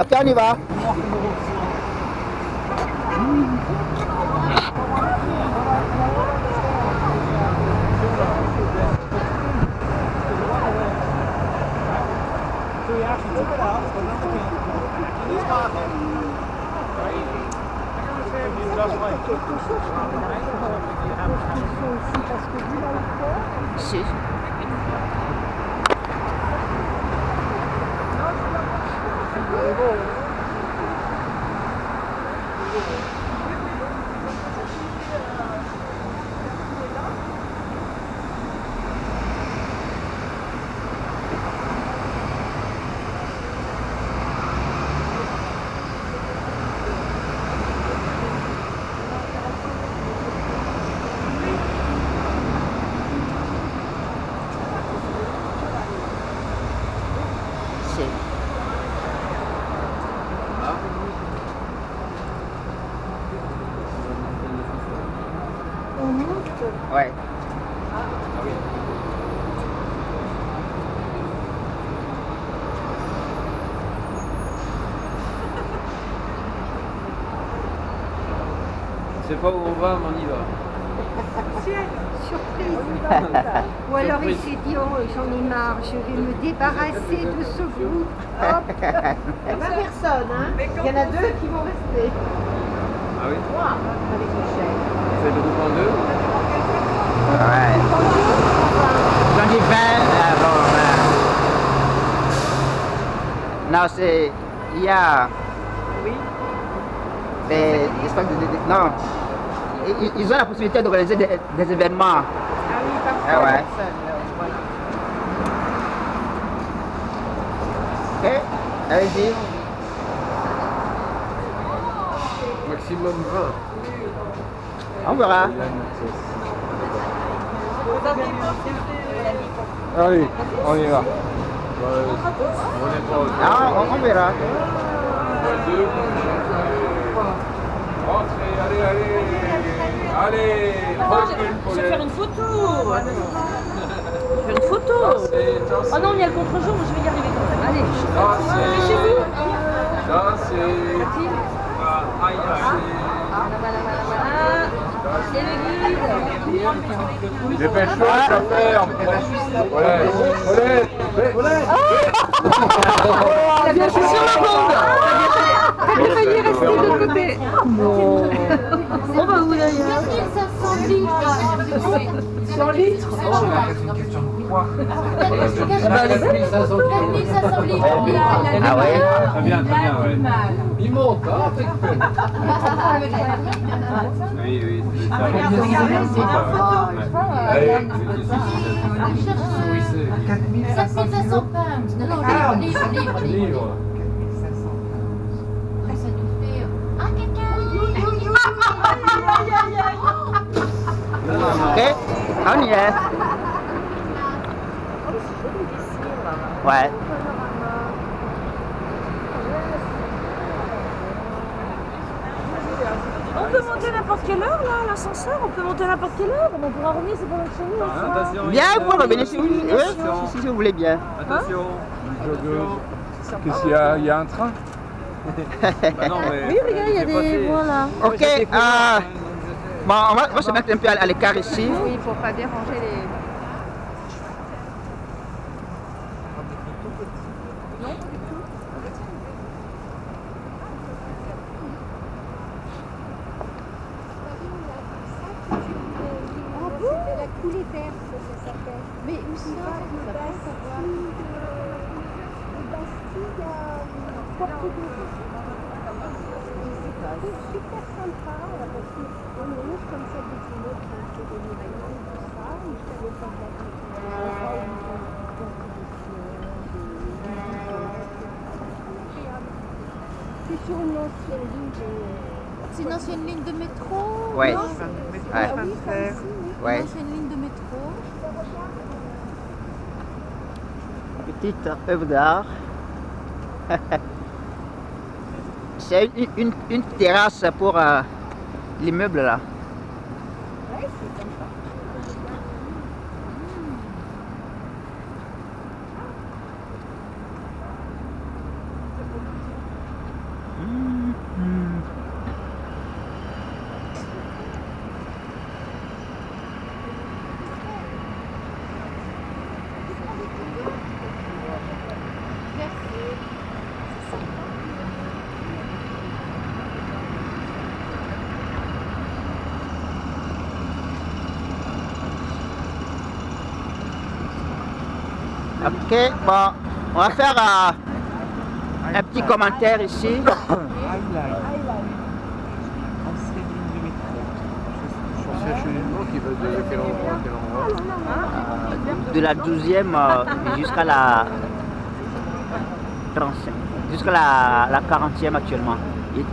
Ok, on y va. Si. Ouais. Je sais pas où on va, mais on y va. Surprise. Ou alors il s'est dit, oh j'en ai marre, je vais me débarrasser de ce groupe. Hop. Il n'y a pas personne, hein. Il y en a 2 qui vont rester. Ah oui? 3 avec Michel. C'est le groupe en 2? Ouais. J'en ai 20 Non, c'est. Il y a. Oui. Non. Ils ont la possibilité d'organiser des événements. Ah oui, parfois. Ah ouais. Voilà. Ok, allez-y. Maximum 20. On verra. Allez, on y va. Ah, on verra. Allez, allez. Allez, Je vais faire une photo. Je vais faire une photo. Oh non, il y a le contre-jour, je vais y arriver quand même. Allez, chez vous. C'est le guide. Dépêche-toi, ça ferme. T'as bien fait sur la bande. T'as bien failli rester de l'autre côté. On va où d'ailleurs? 1500 litres. 100 litres. 4500 litres. Ah ouais. Très bien, ouais. Il monte, hein. Oui, oui. Allez. 7500 pounds. Non, livre. Ça nous fait un Ok, on y est. Ouais. On peut monter à n'importe quelle heure là, l'ascenseur? On peut monter à n'importe quelle heure? On pourra revenir, c'est pas loin de chez nous. le soir. Attention. Bien, vous pouvez revenir si vous voulez. Si vous voulez bien. Attention. Qu'est-ce qu'il y a un train? Bah non, mais. Oui, regarde, il y a des voies là. Ok, bon, on va se mettre un peu à l'écart ici. Oui, pour pas déranger les... C'était la coulée d'air, ça s'appelle. Mais où ça? Le Bastille, Porte-de-Rue. C'est super sympa, parce qu'on est comme ça des immeubles qui ont donné la langue, tout ça, et je savais pas de c'est sur une ancienne ligne de... C'est une ancienne ligne de métro? Ouais. Non Ouais. Ah oui, ça aussi, oui. Ouais. Une ancienne ligne de métro. Petite œuvre d'art. C'est une terrasse pour l'immeuble là. Ouais, c'est sympa. Ok, bon, on va faire un petit commentaire ici. Ancien cheminement qui va de quel endroit à quel endroit? De la 12e jusqu'à la 35, jusqu'à la 40e actuellement.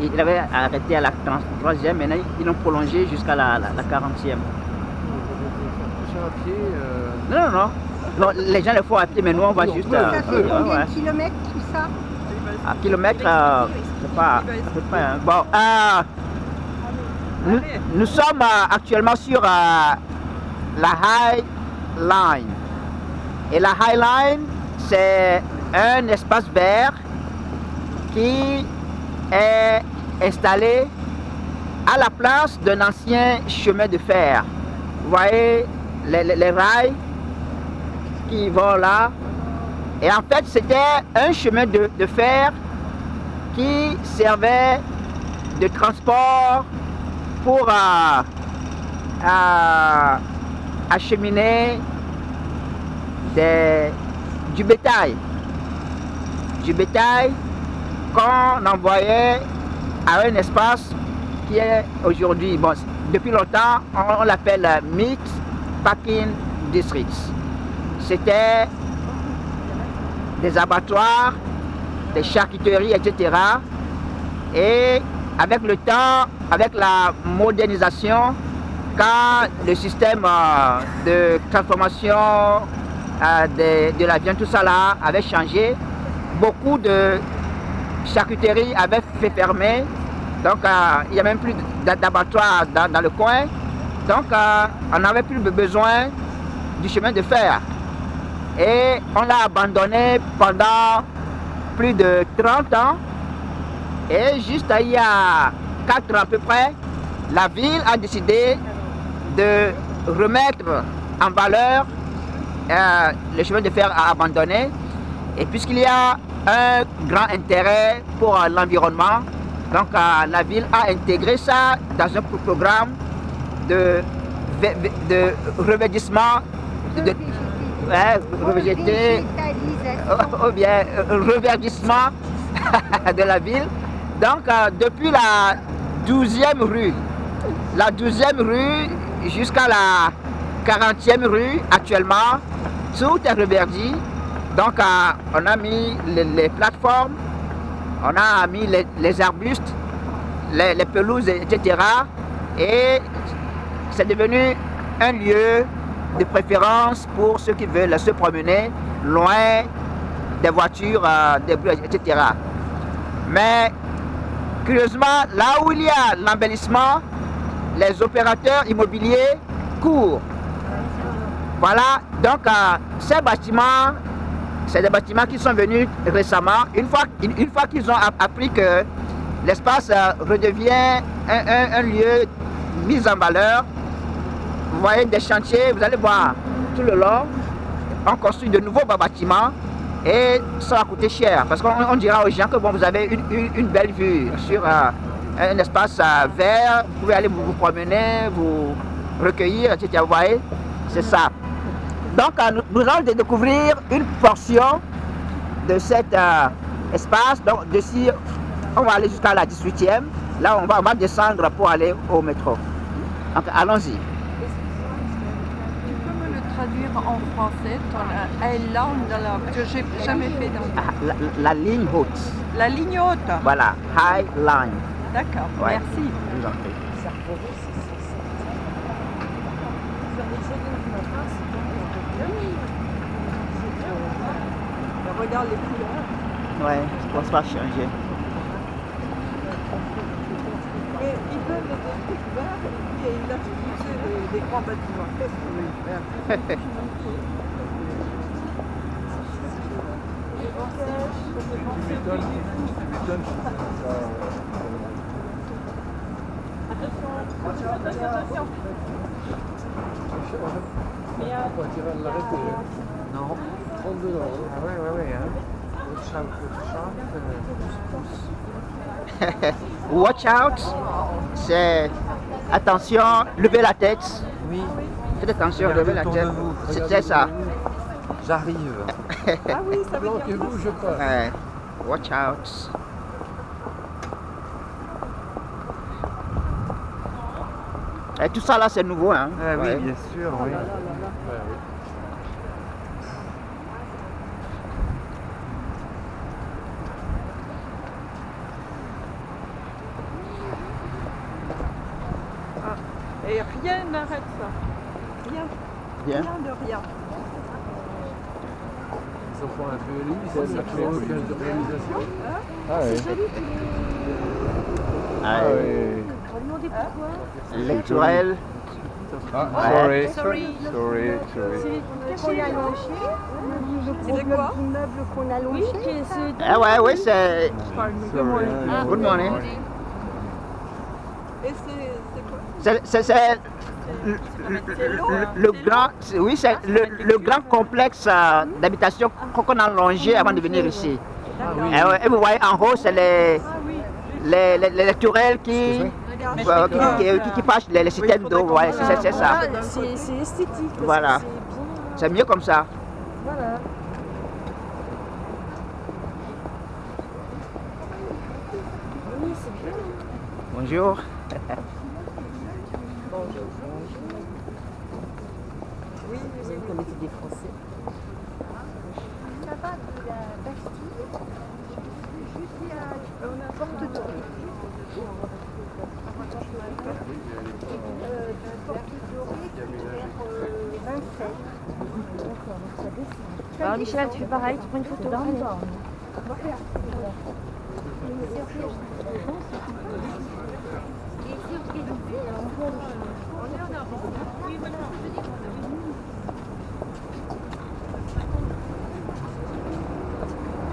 Il avait arrêté à la 33e, maintenant ils l'ont prolongé jusqu'à la 40e. Tout ça à pied Non. Non, les gens le font à pied, mais nous on va juste... Ça fait combien ouais. de kilomètres tout ça? À kilomètres, c'est pas à peu près. Hein. Bon, nous sommes actuellement sur la High Line. Et la High Line, c'est un espace vert qui est installé à la place d'un ancien chemin de fer. Vous voyez les rails qui vont là. Et en fait, c'était un chemin de fer qui servait de transport pour acheminer du bétail. Du bétail qu'on envoyait à un espace qui est aujourd'hui, bon, depuis longtemps, on l'appelle Meat Packing Districts. C'était des abattoirs, des charcuteries, etc. Et avec le temps, avec la modernisation, quand le système de transformation de la viande, tout ça là, avait changé, beaucoup de charcuteries avaient fait fermer. Donc il n'y a même plus d'abattoirs dans le coin. Donc on n'avait plus besoin du chemin de fer. Et on l'a abandonné pendant plus de 30 ans. Et juste il y a 4 ans à peu près, la ville a décidé de remettre en valeur le chemin de fer abandonné. Et puisqu'il y a un grand intérêt pour l'environnement, donc la ville a intégré ça dans un programme de revêtissement, ou bien reverdissement de la ville. Donc depuis la 12e rue, jusqu'à la 40e rue actuellement, tout est reverdi. Donc on a mis les plateformes, on a mis les arbustes, les pelouses, etc. Et c'est devenu un lieu de préférence pour ceux qui veulent se promener loin des voitures, des bruits, etc. Mais curieusement, là où il y a l'embellissement, les opérateurs immobiliers courent. Voilà, donc ces bâtiments, c'est des bâtiments qui sont venus récemment. Une fois qu'ils ont appris que l'espace redevient un lieu mis en valeur, vous voyez des chantiers, vous allez voir tout le long, on construit de nouveaux bâtiments et ça va coûter cher parce qu'on dira aux gens que bon, vous avez une belle vue sur un espace vert, vous pouvez aller vous promener, vous recueillir, etc. Vous voyez, c'est ça. Donc nous allons découvrir une portion de cet espace. Donc d'ici, on va aller jusqu'à la 18e. Là, on va descendre pour aller au métro. Donc allons-y. Tu peux me le traduire en français, ton Highland, parce que j'ai jamais fait dans La ligne haute. la ligne haute. Voilà, High Line. D'accord, Ouais. merci. Je vous en prie. Regarde les couleurs. Ouais, je pense pas changer. Et ils veulent des trucs verts et il a poussé des grands bâtiments. Qu'est-ce qu'ils veulent faire? Non, 32 €. Ah ouais, hein. Watch out, c'est attention, levez la tête. Oui. Faites attention, levez la tête. C'était ça. J'arrive. Ah oui, ça veut Non, dire qui ça. bouge pas. Ouais. Watch out. Et tout ça là, c'est nouveau, hein? Ah oui, Ouais. bien sûr, oui. Ouais, oui. Et rien n'arrête ça. Rien, Bien. rien de rien. Ils en font un peu lui, ça fait aucun de réalisation. Ah oui. Ah, Ah ouais. oui. On va demander pourquoi. Lecturel. Ah, Ouais. sorry. Sorry. Qu'on a longé. Le C'est de gros quoi bloc d'immeuble qu'on a longé. Ah ouais, oui, c'est... Sorry. Good morning. Et c'est quoi? C'est le grand, oui, c'est le grand complexe d'habitation qu'on a longé avant de venir ici. Et vous voyez en haut, c'est les tourelles qui passent les systèmes d'eau. Ouais, c'est ça. C'est esthétique. parce que Voilà. c'est bien. C'est mieux comme ça. Voilà. Oui, c'est bien. Bonjour. Oui, vous avez comme était des Français. Ça va de la Bastille jusqu'à Porte d'Or. Porte d'Or, vers Vincennes. Alors Michel, tu fais pareil, tu prends une photo.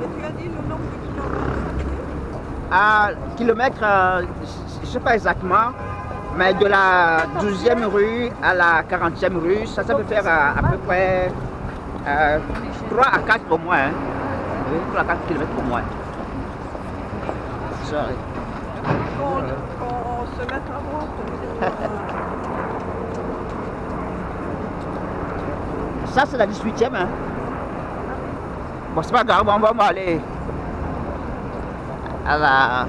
Et tu as dit le nombre de kilomètres? À kilomètre, je ne sais pas exactement, mais de la 12e rue à la 40e rue, ça peut faire à peu près 3 à 4 au moins. Hein. Oui, 3 à 4 kilomètres au moins. Sorry. Qu'on se mette à droite. Ça, c'est la 18e. Hein. Bon, c'est pas grave, on va aller à la...